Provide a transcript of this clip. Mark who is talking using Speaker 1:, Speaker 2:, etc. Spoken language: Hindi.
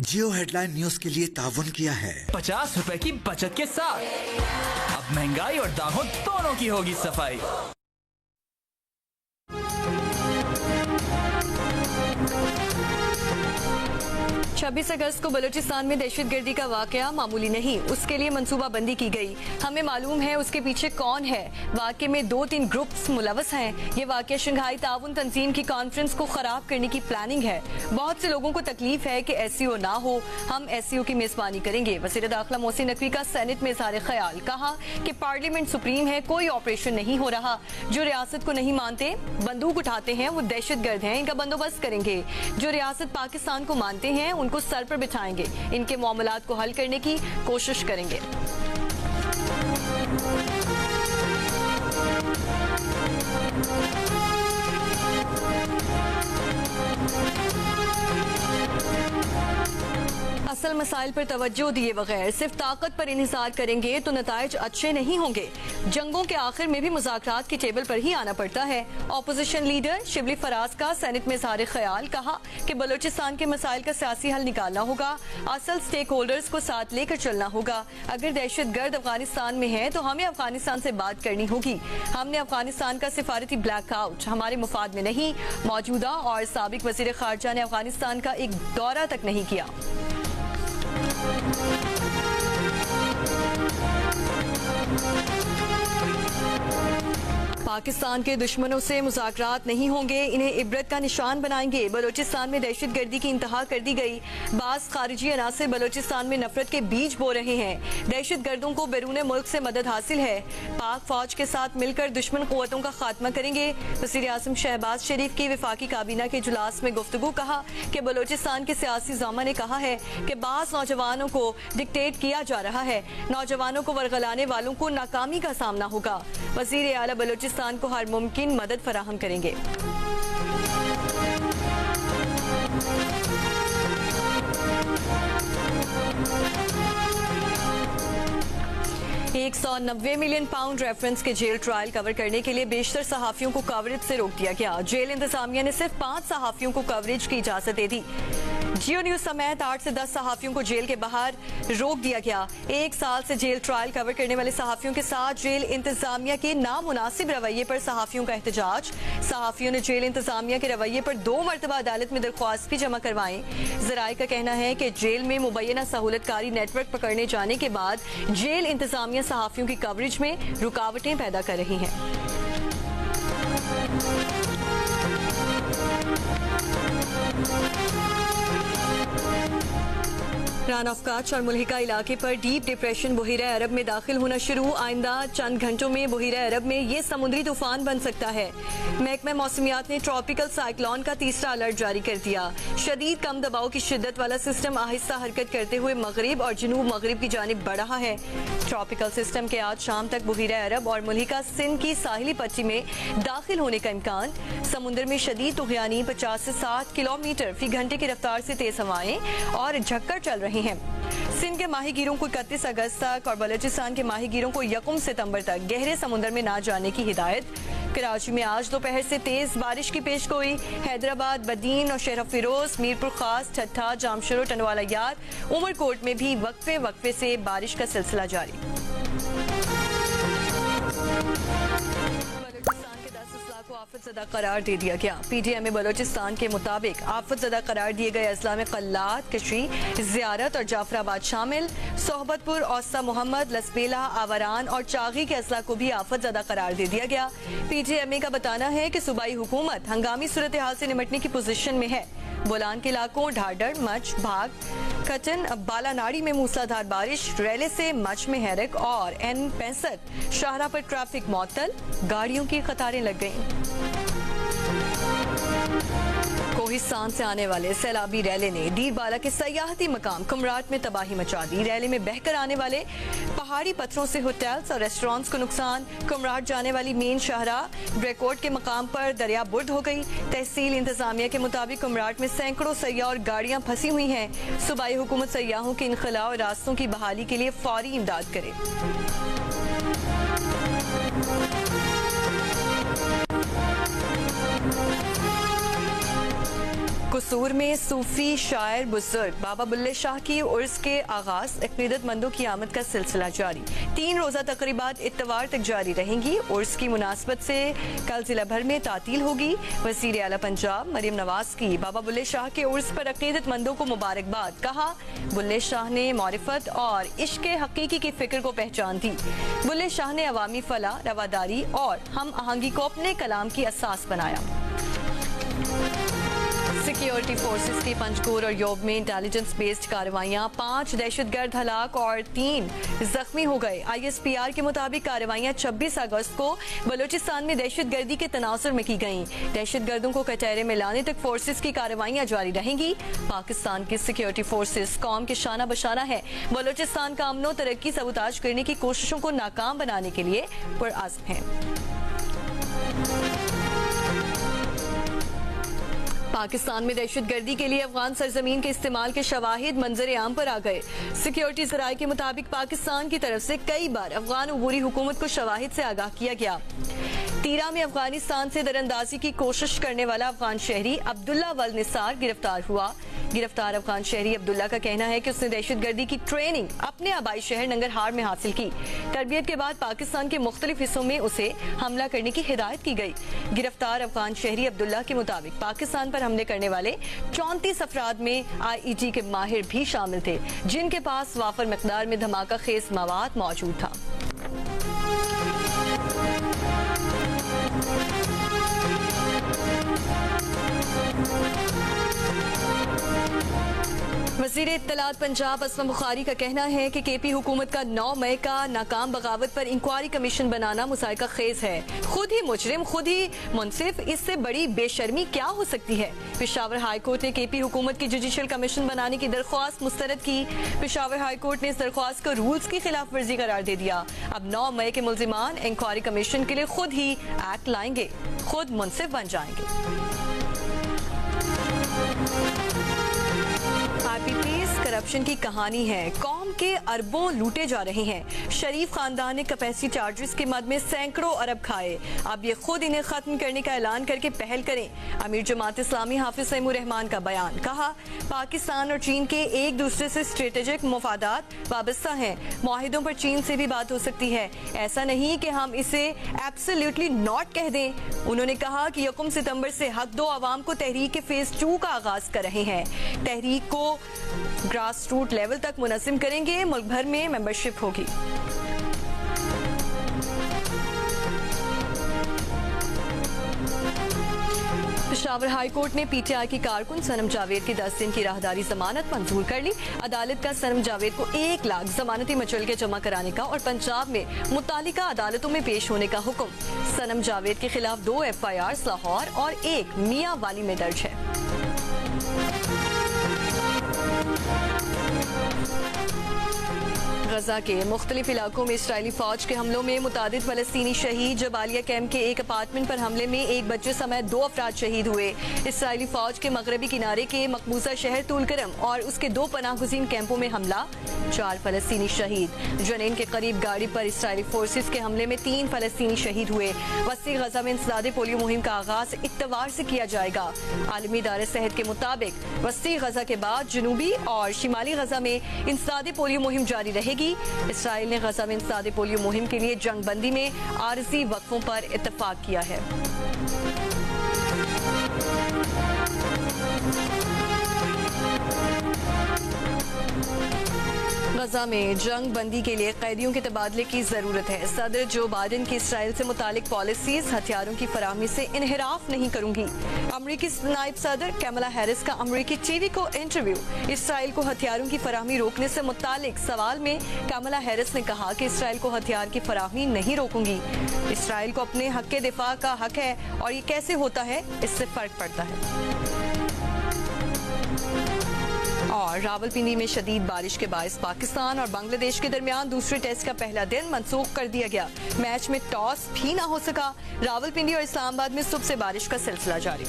Speaker 1: जियो हेडलाइन न्यूज के लिए ताउन किया है
Speaker 2: 50 रुपए की बचत के साथ। अब महंगाई और दामों दोनों की होगी सफाई।
Speaker 3: 26 अगस्त को बलूचिस्तान में दहशतगर्दी का वाकया मामूली नहीं, उसके लिए मंसूबाबंदी की गई। हमें मालूम है उसके पीछे कौन है। वाकये में 2-3 ग्रुप्स मुलवस हैं। ये वाकया शंघाई ताउन तंजीम की कॉन्फ्रेंस को खराब करने की प्लानिंग है। बहुत से लोगों को तकलीफ है कि SCO ना हो, हम SCO की मेजबानी करेंगे। वज़ीर दाखिला मोहसिन नकवी का सेनेट में इज़हार ख्याल, कहा कि पार्लियामेंट सुप्रीम है, कोई ऑपरेशन नहीं हो रहा। जो रियासत को नहीं मानते, बंदूक उठाते हैं, वो दहशतगर्द हैं, इनका बंदोबस्त करेंगे। जो रियासत पाकिस्तान को मानते हैं उनको सर पर बिठाएंगे, इनके मामलात को हल करने की कोशिश करेंगे। असल मसाइल पर तवज्जो दिए बगैर सिर्फ ताकत पर इन्हिसार करेंगे तो नताइज अच्छे नहीं होंगे। जंगों के आखिर में भी मुज़ाकरात की टेबल पर ही आना पड़ता है। ऑपोजिशन लीडर शिबली फराज का सेनेट में इज़हार ख्याल, कहा कि बलूचिस्तान के मसाइल का सियासी हल निकालना होगा, असल स्टेक होल्डर्स को साथ लेकर चलना होगा। अगर दहशतगर्द अफगानिस्तान में है तो हमें अफगानिस्तान से बात करनी होगी। हमने अफगानिस्तान का सिफारती ब्लैकआउट हमारे मुफाद में नहीं, मौजूदा और साबिक वज़ीर खारजा ने अफगानिस्तान का एक दौरा तक नहीं किया। पाकिस्तान के दुश्मनों से मुज़ाकरात नहीं होंगे, इन्हें इबरत का निशान बनाएंगे। बलूचिस्तान में दहशतगर्दी की इंतहा कर दी गई। बास खारिजी अनासर बलूचिस्तान में नफरत के बीज बो रहे हैं। दहशतगर्दों को बैरून मुल्क से मदद हासिल है। पाक फौज के साथ मिलकर दुश्मन कुव्वतों का खात्मा करेंगे। वज़ीर आज़म शहबाज शरीफ की वफाकी काबीना के इजलास में गुफ्तगू, कहा कि बलूचिस्तान के सियासी ज़ामा ने कहा है कि बास नौजवानों को डिक्टेट किया जा रहा है। नौजवानों को वरगलाने वालों को नाकामी का सामना होगा। वज़ीर आला बलूचिस्तान को हर मुमकिन मदद फराहम करेंगे। 190 मिलियन पाउंड रेफरेंस के जेल ट्रायल कवर करने के लिए बेशतर सहाफियों को कवरेज से रोक दिया गया। जेल इंतजामिया ने सिर्फ 5 सहाफियों को कवरेज की इजाजत दे दी। जियो न्यूज समेत 8 से 10 सहाफियों को जेल के बाहर रोक दिया गया। 1 साल से जेल ट्रायल कवर करने वाले सहाफियों के साथ जेल इंतजामिया के नामुनासिब रवैये पर सहाफियों का एहतजाज। सहाफियों ने जेल इंतजामिया के रवैये पर 2 मरतबा अदालत में दरख्वास्त भी जमा करवाई। जराये का कहना है कि जेल में मुबैना सहूलतकारी नेटवर्क पकड़ने जाने के बाद जेल इंतजामिया सहाफियों की कवरेज में रुकावटें पैदा कर रही हैं। रान ऑफ कच्छ और मुल्हिका इलाके पर डीप डिप्रेशन बहिरा अरब में दाखिल होना शुरू। आइंदा चंद घंटों में बहिरा अरब में ये समुद्री तूफान बन सकता है। महकमा मौसमियात ने ट्रॉपिकल साइक्लोन का तीसरा अलर्ट जारी कर दिया। शदीद कम दबाव की शिद्दत वाला सिस्टम आहिस्ता हरकत करते हुए मगरिब और जनूब मगरिब की जानिब बढ़ रहा है। ट्रॉपिकल सिस्टम के आज शाम तक बहिरा अरब और मुल्हिका सिंध की साहिली पट्टी में दाखिल होने का इम्कान। समुद्र में शदीद तुग़यानी 50 से 60 किलोमीटर फी घंटे की रफ्तार से तेज हवाएं और झक्कर चल रही हैं। सिंध के माहीगीरों को 31 अगस्त तक और बलूचिस्तान के माहीगीरों को 1 सितंबर तक गहरे समुद्र में ना जाने की हिदायत। कराची में आज दोपहर से तेज बारिश की पेशगोई। हैदराबाद, बदीन और शहर फिरोज, मीरपुर खास, ठट्ठा, जामशरो, टनवाला यार, उमरकोट में भी वक्फे वक्फे से बारिश का सिलसिला जारी। को आफतज़दा करार दे दिया गया। PTM में बलूचिस्तान के मुताबिक आफतज़दा करार दिए गए अजला में कल्लात, कशरी, ज़ियारत और जाफराबाद शामिल। सोहबतपुर, औसा मोहम्मद, लसबेला, आवारान और चागी के अजला को भी आफतज़दा करार दे दिया गया। PTM का बताना है कि सूबाई हुकूमत हंगामी सूरत हाल से निपटने की पोजीशन में है। बोलान के इलाकों ढाडर, मच, भाग, कटन, बालानाड़ी में मूसलाधार बारिश, रेले से मच में हैरक और N65 शाहरा पर ट्रैफिक मअतल, गाड़ियों की कतारें लग गईं। कोहिस्तान से आने वाले सैलाबी रैले ने डीरबाला के सयाहती मकाम कुमराट में तबाही मचा दी। रैले में बहकर आने वाले पहाड़ी पत्थरों से होटल्स और रेस्टोरेंट्स को नुकसान। कुमराट जाने वाली मेन शाहरा ब्रेकोट के मकाम पर दरिया बुर्द हो गई। तहसील इंतजामिया के मुताबिक कुमराट में सैकड़ों सयाह और गाड़ियां फंसी हुई हैं। सूबाई हुकूमत सयाहों के इनखला और रास्तों की बहाली के लिए फौरी इमदाद करे। कसूर में सूफी शायर बुजुर्ग बाबा बुल्ले शाह की उर्स के आगाज अकीदतमंदों की आमद का सिलसिला जारी। 3 रोजा तकरीबात इत्तवार तक जारी रहेंगी। उर्स की मुनासबत से कल जिला भर में तातील होगी। वज़ीर आला पंजाब मरियम नवाज की बाबा बुल्ले शाह के उर्स पर अकीदतमंदों को मुबारकबाद। कहा, बुल्ले शाह ने मारिफत और इश्क हकीकी की फिक्र को पहचान दी। बुल्ले शाह ने अवामी फलाह, रवादारी और हम आहंगी को अपने कलाम की असास बनाया। सिक्योरिटी फोर्सेस की पंजकोर और योब में इंटेलिजेंस बेस्ड कार्रवाइयां, 5 दहशतगर्द हलाक और 3 जख्मी हो गए। ISPR के मुताबिक कार्रवाइयां 26 अगस्त को बलूचिस्तान में दहशतगर्दी के तनासुर में की गईं। दहशतगर्दों को कटहरे में लाने तक फोर्सेस की कार्रवाइयां जारी रहेंगी। पाकिस्तान की सिक्योरिटी फोर्सेस कौम के शाना बशाना है। बलूचिस्तान का अमनो तरक्की सबूताज करने की कोशिशों को नाकाम बनाने के लिए पुरअज़्म है। पाकिस्तान में दहशतगर्दी के लिए अफगान सरजमीन के इस्तेमाल के शवाहिद मंजर आम पर आ गए। सिक्योरिटी ज़राए के मुताबिक पाकिस्तान की तरफ से कई बार अफगान उबूरी हुकूमत को शवाहिद से आगाह किया गया। तीरा में अफगानिस्तान से दरअंदाजी की कोशिश करने वाला अफगान शहरी अब्दुल्ला वल निसार गिरफ्तार हुआ। गिरफ्तार अफगान शहरी अब्दुल्ला का कहना है कि उसने दहशतगर्दी की ट्रेनिंग अपने आबाई शहर नंगरहार में हासिल की। तरबियत के बाद पाकिस्तान के मुख्तलिफ हिस्सों में उसे हमला करने की हिदायत की गई। गिरफ्तार अफगान शहरी अब्दुल्ला के मुताबिक पाकिस्तान पर हमले करने वाले 34 अफराद में IED के माहिर भी शामिल थे, जिनके पास वाफर मिकदार में धमाका खेज मवाद मौजूद था। वज़ीर इत्तलात पंजाब असमा बुखारी का कहना है कि KP हुकूमत का 9 मई का नाकाम बगावत पर इंक्वायरी कमीशन बनाना मुसाइका खेज है। खुद ही मुजरिम, खुद ही मुनसिफ, इससे बड़ी बेशर्मी क्या हो सकती है। पेशावर हाई कोर्ट ने KP हुकूमत की जुडिशल कमीशन बनाने की दरख्वास्त मुस्तरद की। पेशावर हाई कोर्ट ने इस दरख्वास्त को रूल्स की खिलाफ वर्जी करार दे दिया। अब 9 मई के मुल्जिमान इंक्वायरी कमीशन के लिए खुद ही एक्ट लाएंगे, खुद मुनसिफ बन जाएंगे। IPPs करप्शन की कहानी है। कौम के अरबों लूटे जा रहे हैं। शरीफ खानदान ने कैपेसिटी चार्जेस के मद में सैकड़ों अरब खाए। अब ये खुद इन्हें खत्म करने का ऐलान करके पहल करें। अमीर जमात इस्लामी हाफिज तैमूर रहमान का बयान। कहा, पाकिस्तान और चीन के एक दूसरे से स्ट्रेटेजिक मुफादात वाबस्ता हैं। मुआहिदों पर चीन से भी बात हो सकती है। ऐसा नहीं कि हम इसे एब्सोल्युटली नॉट कह दें। उन्होंने कहा कि 1 सितंबर से हक दो आवाम को तहरीक के फेज 2 का आगाज कर रहे हैं। तहरीक को ग्रास रूट लेवल तक मुनज़्ज़म करेंगे। मुल्क भर में मेंबरशिप होगी। पेशावर हाई कोर्ट ने PTI की कारकुन सनम जावेद की 10 दिन की राहदारी जमानत मंजूर कर ली। अदालत का सनम जावेद को 1 लाख जमानती मचलके जमा कराने का और पंजाब में मुतालिका अदालतों में पेश होने का हुक्म। सनम जावेद के खिलाफ 2 FIRs लाहौर और 1 मियां वाली में दर्ज है। गजा के मुख्तलिफ इलाकों में इसराइली फौज के हमलों में मुतादिद फलस्तीनी शहीद। जबालिया कैंप के एक अपार्टमेंट पर हमले में 1 बच्चे समेत 2 अफराद शहीद हुए। इसराइली फौज के मगरबी किनारे के मकबूजा शहर तूलकरम और उसके 2 पनाहगुज़ीन कैंपों में हमला, 4 फलस्तीनी शहीद। जनीन के करीब गाड़ी पर इसराइली फोर्सेस के हमले में 3 फलस्तीनी शहीद हुए। वस्ती गजा में इंसदादे पोलियो मुहिम का आगाज इत्तवार से किया जाएगा। आलमी इदारे सेहत के मुताबिक वस्ती गजा के बाद जनूबी और शिमाली गजा में इंसदादे पोलियो मुहिम जारी रहेगी। इसराइल ने गजा में इंसदादे पोलियो मुहिम के लिए जंग बंदी में आरजी वक्फों पर इत्तफाक किया है। गजा में जंग बंदी के लिए कैदियों के तबादले की जरूरत है। सदर जो बाइडेन की इसराइल से मुतालिक पॉलिसीज हथियारों की फराहमी से इनहिराफ नहीं करूंगी। अमरीकी नायब सदर कैमला हैरिस का अमरीकी टीवी को इंटरव्यू। इसराइल को हथियारों की फराहमी रोकने से मुतालिक सवाल में कैमला हैरिस ने कहा कि इसराइल को हथियार की फराहमी नहीं रोकूंगी। इसराइल को अपने हक के दिफा का हक है और ये कैसे होता है, इससे फर्क पड़ता है। और रावलपिंडी में शदीद बारिश के बायस पाकिस्तान और बांग्लादेश के दरमियान दूसरे टेस्ट का पहला दिन मनसूख कर दिया गया। मैच में टॉस भी ना हो सका। रावलपिंडी और इस्लामाबाद में सुबह से बारिश का सिलसिला जारी।